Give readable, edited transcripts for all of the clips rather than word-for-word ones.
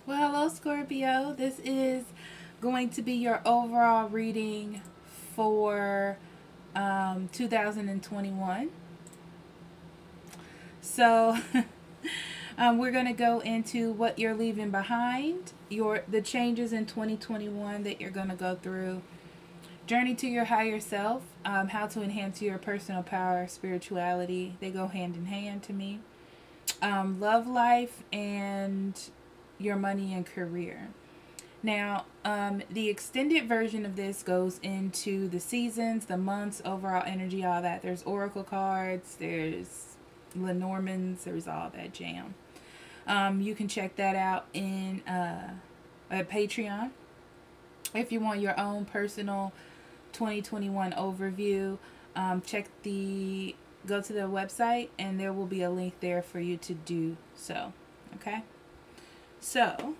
Well, hello, Scorpio. This is going to be your overall reading for 2021. So, we're going to go into what you're leaving behind, the changes in 2021 that you're going to go through, journey to your higher self, how to enhance your personal power, spirituality. They go hand in hand to me. Love life and your money and career. Now, the extended version of this goes into the seasons, the months, overall energy, all that. There's oracle cards, there's Lenormands, there's all that jam. You can check that out in at Patreon. If you want your own personal 2021 overview, go to the website and there will be a link there for you to do so. Okay? So,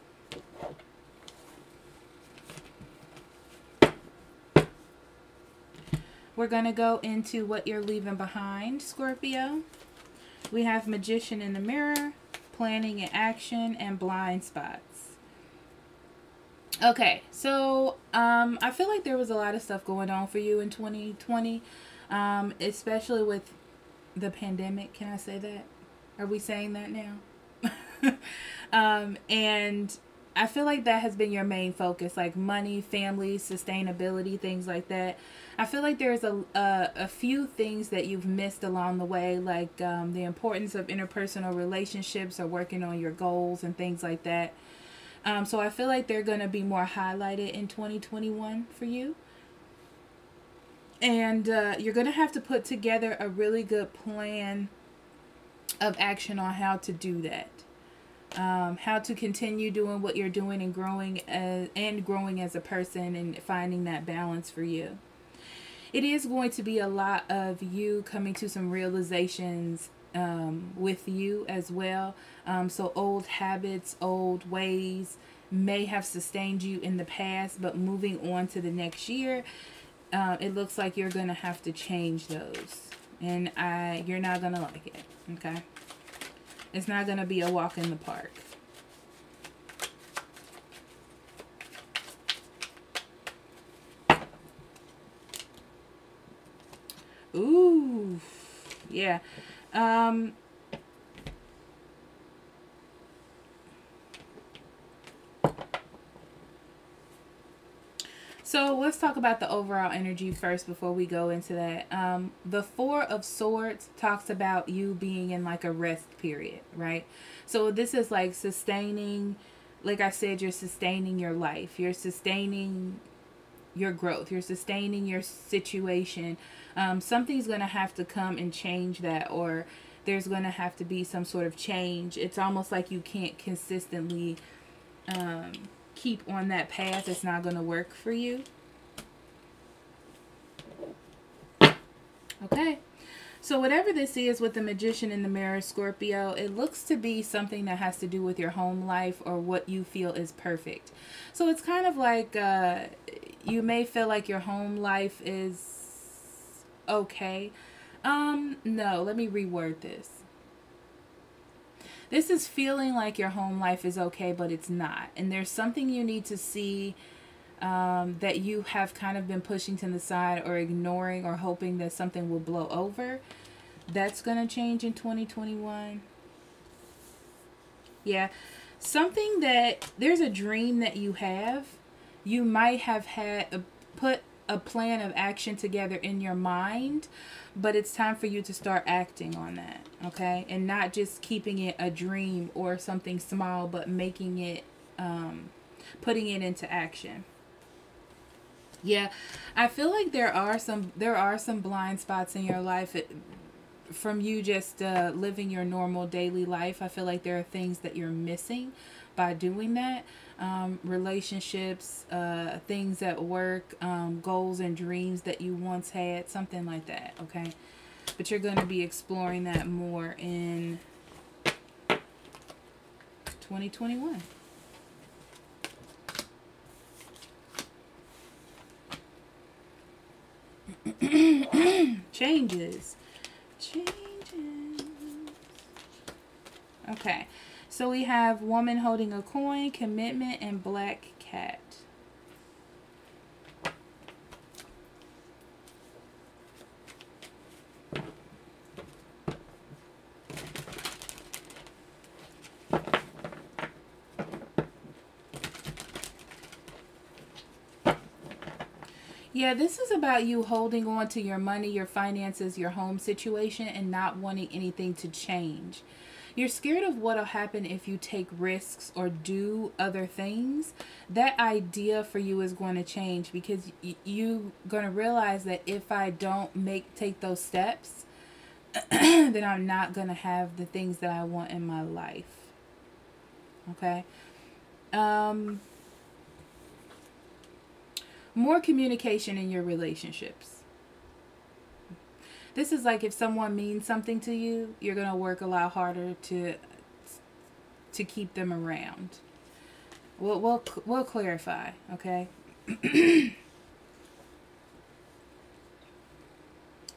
we're going to go into what you're leaving behind, Scorpio. We have Magician in the Mirror, Planning and Action, and Blind Spots. Okay, so I feel like there was a lot of stuff going on for you in 2020, especially with the pandemic. Can I say that? Are we saying that now? And I feel like that has been your main focus, like money, family, sustainability, things like that. I feel like there's a few things that you've missed along the way, like the importance of interpersonal relationships or working on your goals and things like that. So I feel like they're going to be more highlighted in 2021 for you. And you're going to have to put together a really good plan of action on how to do that. How to continue doing what you're doing and growing as a person and finding that balance for you. It is going to be a lot of you coming to some realizations with you as well. So old habits, old ways may have sustained you in the past, but moving on to the next year, it looks like you're going to have to change those. And you're not going to like it, okay? It's not going to be a walk in the park. Ooh, yeah. So let's talk about the overall energy first before we go into that. The Four of Swords talks about you being in like a rest period, right? So this is like sustaining, like I said, you're sustaining your life. You're sustaining your growth. You're sustaining your situation. Something's going to have to come and change that, or there's going to have to be some sort of change. It's almost like you can't consistently keep on that path. It's not going to work for you. Okay. So whatever this is with the Magician in the Mirror, Scorpio, it looks to be something that has to do with your home life or what you feel is perfect. So it's kind of like you may feel like your home life is okay. No, let me reword this. This is feeling like your home life is okay, but it's not. And there's something you need to see that you have kind of been pushing to the side or ignoring or hoping that something will blow over. That's going to change in 2021. Yeah. Something that, there's a dream that you have. You might have put a plan of action together in your mind, but it's time for you to start acting on that, okay? And not just keeping it a dream or something small, but making it, putting it into action. Yeah, I feel like there are some blind spots in your life from you just living your normal daily life. I feel like there are things that you're missing by doing that. Relationships, things at work, goals and dreams that you once had, something like that, okay? But you're going to be exploring that more in 2021. Changes. Okay. So we have woman holding a coin, commitment, and black cat. Yeah, this is about you holding on to your money, your finances, your home situation, and not wanting anything to change. You're scared of what'll happen if you take risks or do other things. That idea for you is going to change because you're going to realize that if I don't take those steps, then I'm not going to have the things that I want in my life. Okay? More communication in your relationships. This is like if someone means something to you, you're going to work a lot harder to keep them around. We'll clarify, okay?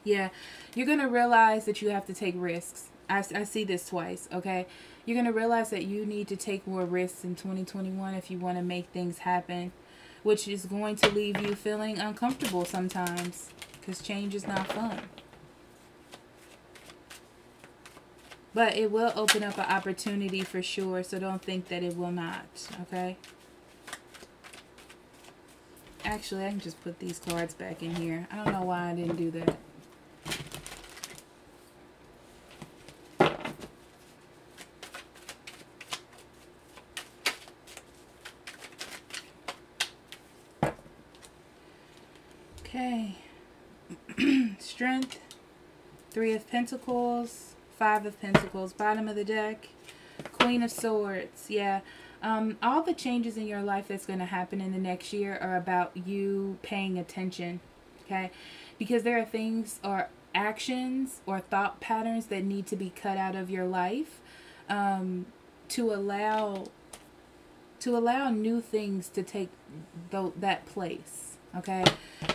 Yeah, you're going to realize that you have to take risks. I see this twice, okay? You're going to realize that you need to take more risks in 2021 if you want to make things happen, which is going to leave you feeling uncomfortable sometimes because change is not fun. But it will open up an opportunity for sure, so don't think that it will not, okay? Actually, I can just put these cards back in here. I don't know why I didn't do that. Okay. Strength. 3 of Pentacles. 5 of Pentacles. Bottom of the deck. Queen of Swords. Yeah. All the changes in your life that's going to happen in the next year are about you paying attention. Okay. Because there are things or actions or thought patterns that need to be cut out of your life to allow new things to take that place. Okay.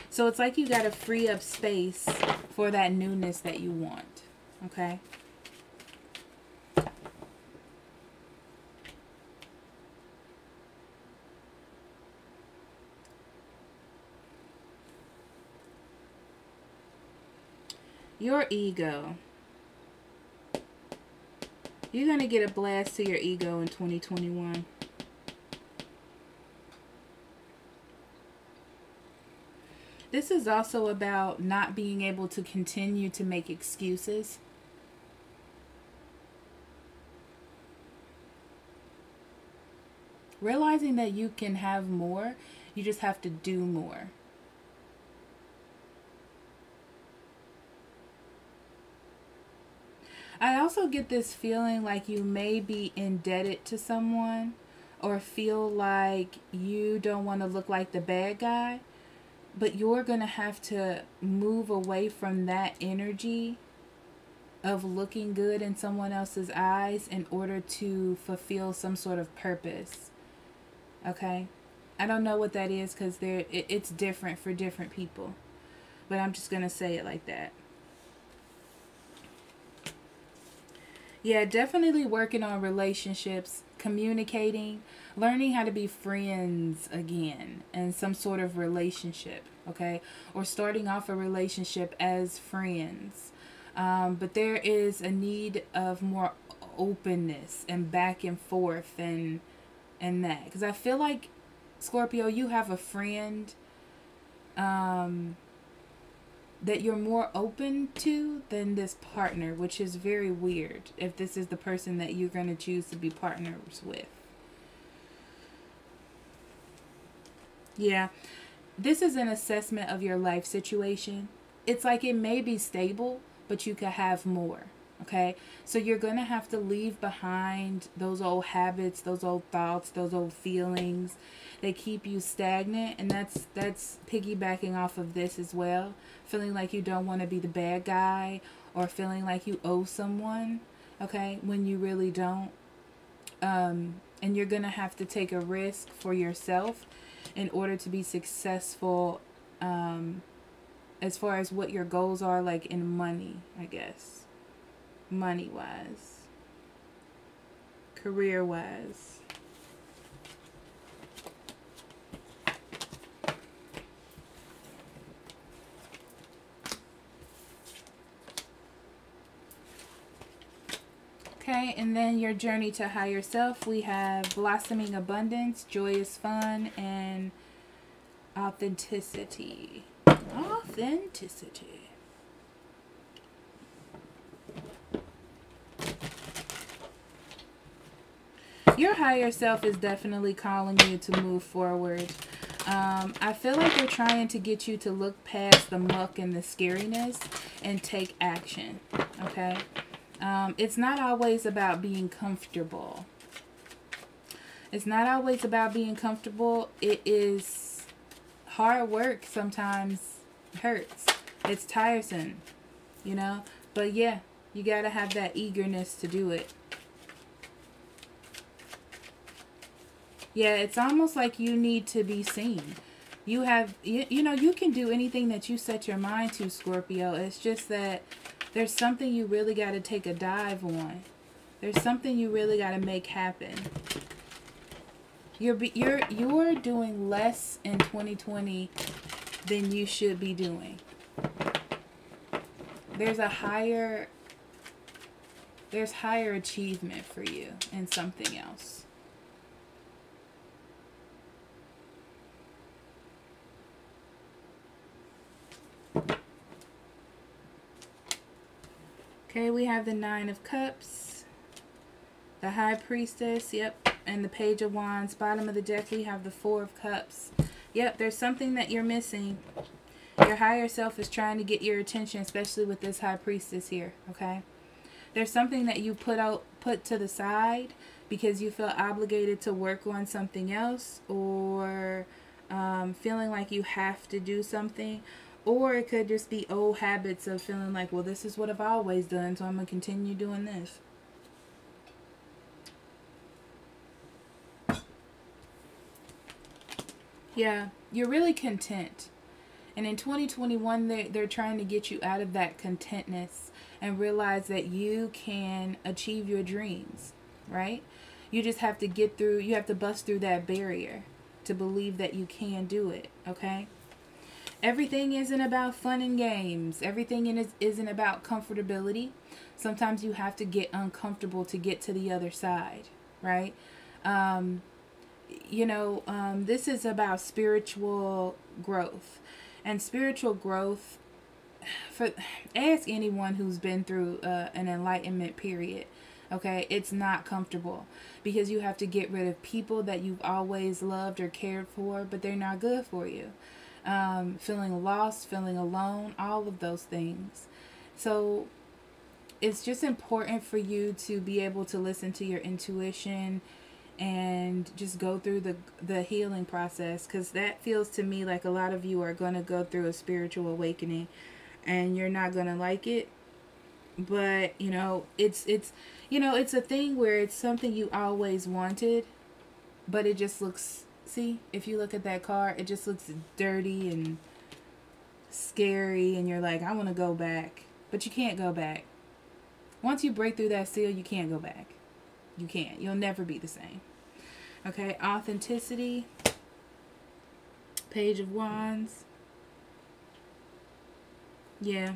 So it's like you got to free up space for that newness that you want. Okay. Your ego. You're going to get a blast to your ego in 2021. This is also about not being able to continue to make excuses. Realizing that you can have more, you just have to do more. I also get this feeling like you may be indebted to someone or feel like you don't want to look like the bad guy, but you're going to have to move away from that energy of looking good in someone else's eyes in order to fulfill some sort of purpose. Okay? I don't know what that is because it's different for different people, but I'm just going to say it like that. Yeah, definitely working on relationships, communicating, learning how to be friends again in some sort of relationship, okay? Or starting off a relationship as friends. But there is a need of more openness and back and forth and that. Because I feel like, Scorpio, you have a friend that you're more open to than this partner, which is very weird if this is the person that you're going to choose to be partners with. Yeah, this is an assessment of your life situation. It's like it may be stable, but you could have more. Okay, so you're going to have to leave behind those old habits, those old thoughts, those old feelings that keep you stagnant. And that's piggybacking off of this as well. Feeling like you don't want to be the bad guy or feeling like you owe someone, okay, when you really don't. And you're going to have to take a risk for yourself in order to be successful as far as what your goals are, like in money, I guess. Money-wise. career-wise. Okay, and then your journey to higher self, we have blossoming abundance, joyous fun, and authenticity. Authenticity. Your higher self is definitely calling you to move forward. I feel like they're trying to get you to look past the muck and the scariness and take action. Okay? It's not always about being comfortable. It's not always about being comfortable. It is hard work sometimes hurts. It's tiresome, you know? But yeah, you got to have that eagerness to do it. Yeah, it's almost like you need to be seen. You have, you know, you can do anything that you set your mind to, Scorpio. It's just that there's something you really got to take a dive on. There's something you really got to make happen. You're doing less in 2020 than you should be doing. There's higher achievement for you in something else. Okay, we have the Nine of Cups, the High Priestess, yep, and the Page of Wands. Bottom of the deck, we have the Four of Cups. Yep, there's something that you're missing. Your higher self is trying to get your attention, especially with this High Priestess here, okay? There's something that you put to the side because you feel obligated to work on something else, or feeling like you have to do something. Or it could just be old habits of feeling like, well, this is what I've always done, so I'm going to continue doing this. Yeah, you're really content. And in 2021, they're trying to get you out of that contentness and realize that you can achieve your dreams, right? You just have to get through, you have to bust through that barrier to believe that you can do it, okay? Everything isn't about fun and games. Everything isn't about comfortability. Sometimes you have to get uncomfortable to get to the other side, right? This is about spiritual growth. And spiritual growth, ask anyone who's been through an enlightenment period, okay? It's not comfortable because you have to get rid of people that you've always loved or cared for, but they're not good for you. Feeling lost, feeling alone, all of those things. So it's just important for you to be able to listen to your intuition and just go through the healing process, because that feels to me like a lot of you are going to go through a spiritual awakening and you're not going to like it. But, you know, it's a thing where it's something you always wanted, but it just looks, see, if you look at that card, it just looks dirty and scary, and you're like, I want to go back. But you can't go back. Once you break through that seal, you can't go back. You can't. You'll never be the same. Okay, authenticity. Page of Wands. Yeah.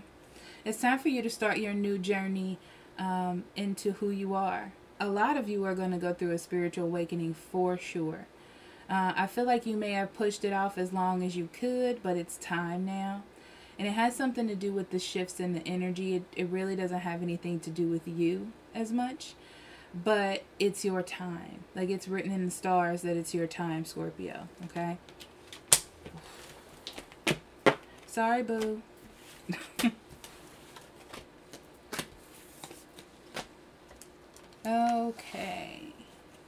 It's time for you to start your new journey into who you are. A lot of you are going to go through a spiritual awakening for sure. I feel like you may have pushed it off as long as you could, but it's time now. And it has something to do with the shifts in the energy. It really doesn't have anything to do with you as much, but it's your time. Like, it's written in the stars that it's your time, Scorpio, okay? Sorry, boo. Okay.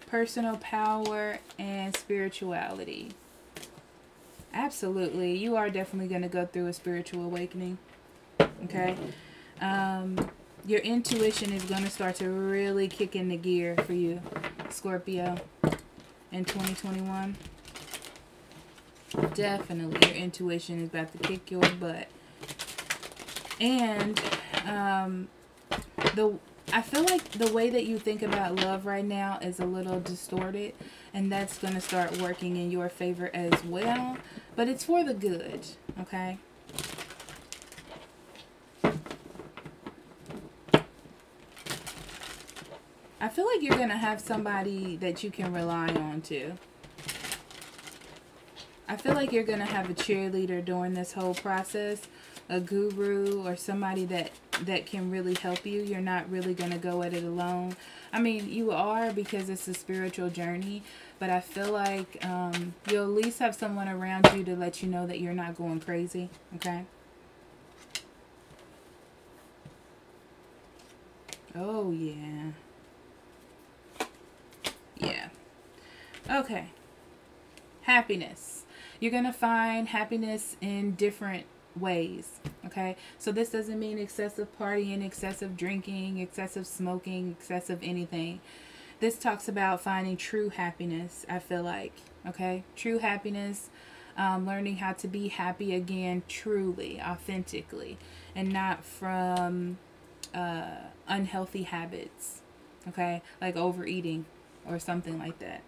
Personal power and spirituality. Absolutely. You are definitely going to go through a spiritual awakening. Okay. Your intuition is going to start to really kick into gear for you, Scorpio, in 2021. Definitely your intuition is about to kick your butt. And I feel like the way that you think about love right now is a little distorted, and that's going to start working in your favor as well. But it's for the good, okay? I feel like you're going to have somebody that you can rely on too. I feel like you're going to have a cheerleader during this whole process, a guru or somebody that can really help you. You're not really going to go at it alone. I mean, you are, because it's a spiritual journey, but I feel like you'll at least have someone around you to let you know that you're not going crazy, okay? Oh, yeah. Yeah. Okay. Happiness. You're going to find happiness in different ways, okay? So this doesn't mean excessive partying, excessive drinking, excessive smoking, excessive anything. This talks about finding true happiness, I feel like, okay? True happiness, learning how to be happy again, truly, authentically, and not from unhealthy habits, okay? Like overeating or something like that.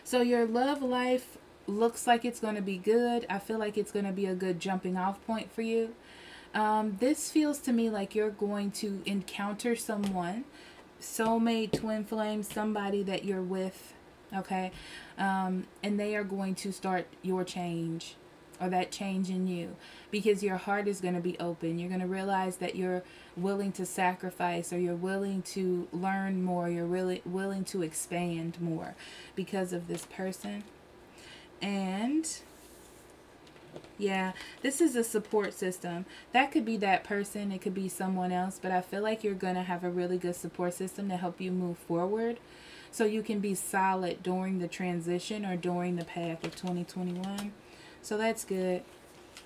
So your love life looks like it's going to be good. I feel like it's going to be a good jumping off point for you. This feels to me like you're going to encounter someone, soulmate, twin flame, somebody that you're with, okay? And they are going to start your change, or that change in you, because your heart is going to be open. You're going to realize that you're willing to sacrifice, or you're willing to learn more, you're really willing to expand more because of this person. And yeah, this is a support system. That could be that person, it could be someone else, but I feel like you're going to have a really good support system to help you move forward, so you can be solid during the transition or during the path of 2021. So that's good.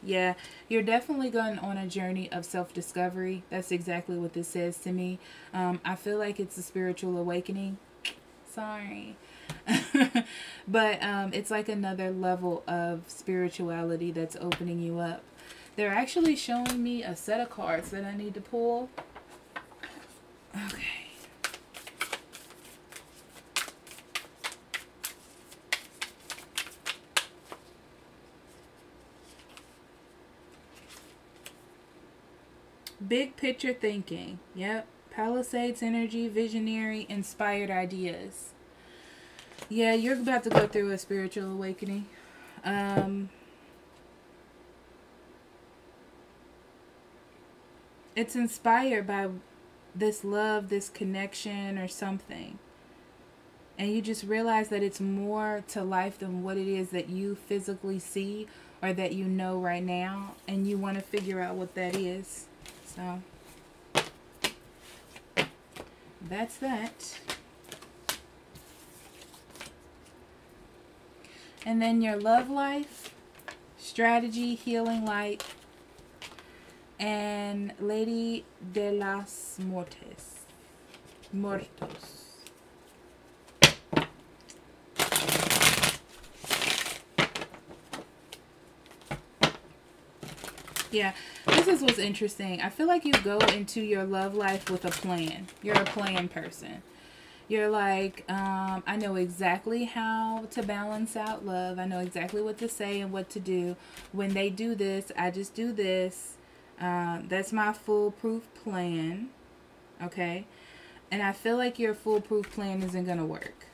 Yeah, you're definitely going on a journey of self-discovery. That's exactly what this says to me. I feel like it's a spiritual awakening. Sorry. But it's like another level of spirituality that's opening you up. They're actually showing me a set of cards that I need to pull. Okay. Big picture thinking. Yep. Palisades energy, visionary, inspired ideas. Yeah, you're about to go through a spiritual awakening. It's inspired by this love, this connection, or something. And you just realize that it's more to life than what it is that you physically see or that you know right now. And you want to figure out what that is. So that's that. And then your love life, strategy, healing light, and Lady de las Muertos. Yeah, this is what's interesting. I feel like you go into your love life with a plan. You're a plan person. You're like, I know exactly how to balance out love. I know exactly what to say and what to do. When they do this, I just do this. That's my foolproof plan. Okay? And I feel like your foolproof plan isn't going to work.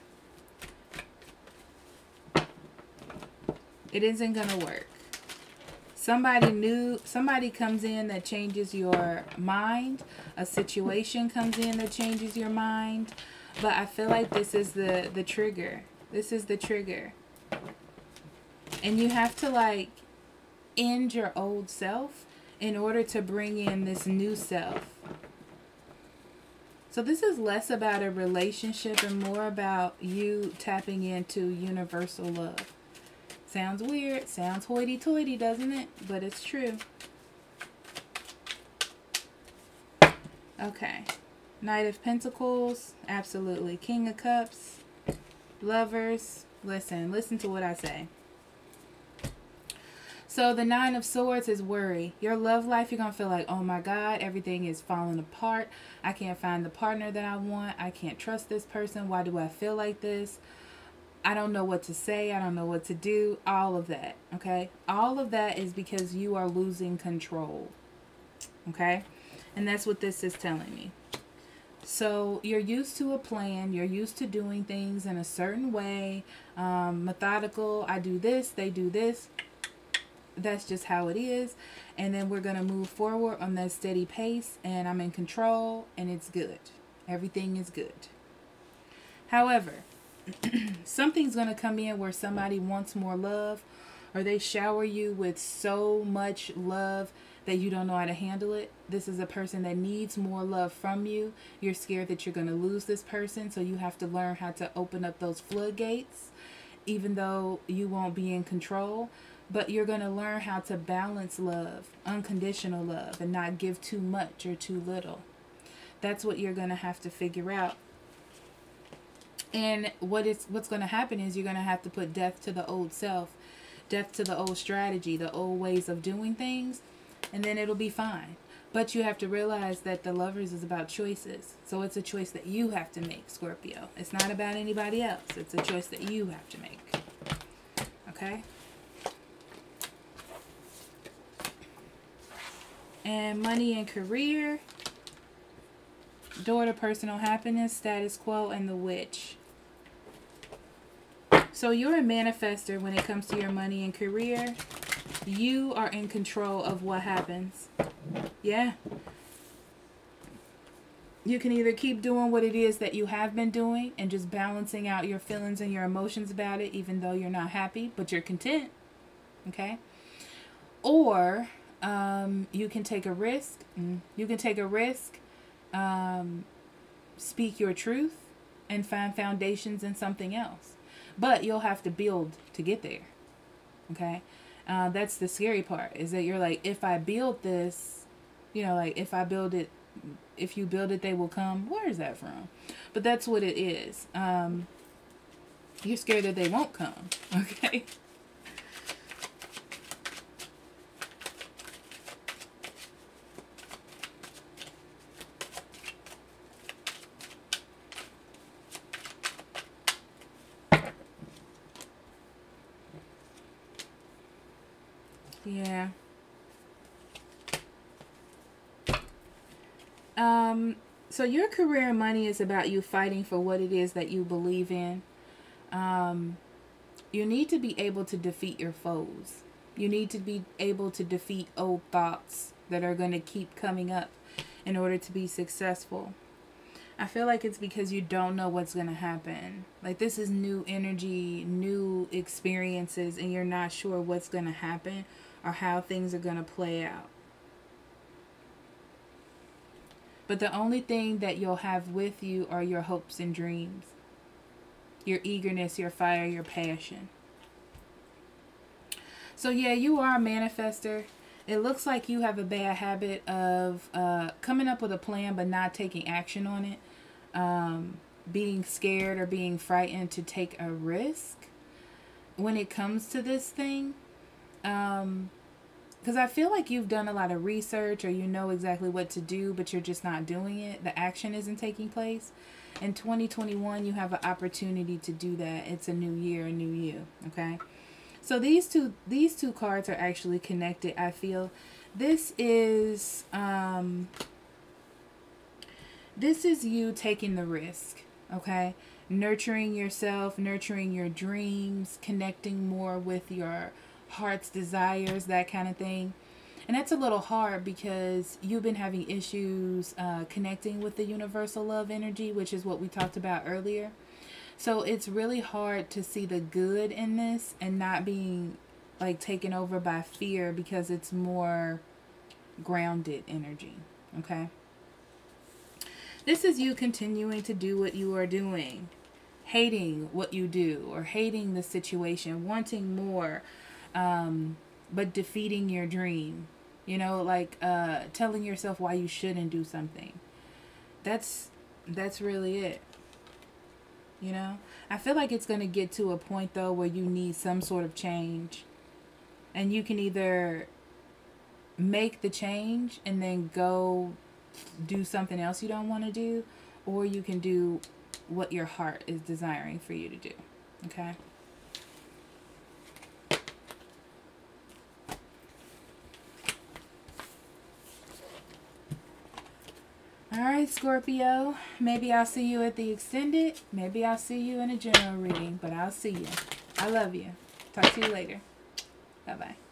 It isn't going to work. Somebody comes in that changes your mind. A situation comes in that changes your mind. But I feel like this is the trigger. This is the trigger. And you have to like end your old self in order to bring in this new self. So this is less about a relationship and more about you tapping into universal love. Sounds weird. Sounds hoity-toity, doesn't it? But it's true. Okay. Knight of Pentacles. Absolutely. King of Cups. Lovers. Listen to what I say. So the Nine of Swords is worry. Your love life, you're going to feel like, oh my God, everything is falling apart. I can't find the partner that I want. I can't trust this person. Why do I feel like this? I don't know what to say. I don't know what to do. All of that, okay? All of that is because you are losing control, okay? And that's what this is telling me. So you're used to a plan. You're used to doing things in a certain way. Methodical. I do this. They do this. That's just how it is. And then we're going to move forward on that steady pace. And I'm in control. And it's good. Everything is good. However, something's going to come in where somebody wants more love. Or they shower you with so much love that you don't know how to handle it. This is a person that needs more love from you. You're scared that you're going to lose this person, so you have to learn how to open up those floodgates, even though you won't be in control. But you're going to learn how to balance love, unconditional love, and not give too much or too little. That's what you're going to have to figure out. And what's going to happen is you're going to have to put death to the old self, death to the old strategy, the old ways of doing things, and then it'll be fine. But you have to realize that the Lovers is about choices. So it's a choice that you have to make, Scorpio. It's not about anybody else. It's a choice that you have to make. Okay? And money and career. Door to personal happiness, status quo, and the Witch. So you're a manifester when it comes to your money and career. You are in control of what happens. Yeah. You can either keep doing what it is that you have been doing and just balancing out your feelings and your emotions about it, even though you're not happy, but you're content. Okay? Or you can take a risk. You can take a risk, speak your truth, and find foundations in something else. But you'll have to build to get there. Okay? That's the scary part, is that you're like, if I build this, you know, like if I build it, if you build it, they will come. Where is that from? But that's what it is. You're scared that they won't come. Okay. Yeah. So your career and money is about you fighting for what it is that you believe in. You need to be able to defeat your foes. You need to be able to defeat old thoughts that are going to keep coming up in order to be successful. I feel like it's because you don't know what's going to happen. Like, this is new energy, new experiences, and you're not sure what's going to happen or how things are going to play out. But the only thing that you'll have with you are your hopes and dreams. Your eagerness, your fire, your passion. So yeah, you are a manifester. It looks like you have a bad habit of coming up with a plan but not taking action on it. Being scared or being frightened to take a risk when it comes to this thing. Because I feel like you've done a lot of research, or you know exactly what to do, but you're just not doing it. The action isn't taking place. In 2021, you have an opportunity to do that. It's a new year, a new you. Okay? So these two cards are actually connected, I feel. This is you taking the risk. Okay? Nurturing yourself, nurturing your dreams, connecting more with your heart's desires, that kind of thing. And that's a little hard because you've been having issues connecting with the universal love energy, which is what we talked about earlier. So it's really hard to see the good in this and not being like taken over by fear, because it's more grounded energy. Okay? This is you continuing to do what you are doing, hating what you do or hating the situation, wanting more, but defeating your dream. You know, like telling yourself why you shouldn't do something. That's really it. You know, I feel like it's going to get to a point though where you need some sort of change. And you can either make the change and then go do something else you don't want to do, or you can do what your heart is desiring for you to do. Okay? Alright, Scorpio. Maybe I'll see you at the extended. Maybe I'll see you in a general reading. But I'll see you. I love you. Talk to you later. Bye-bye.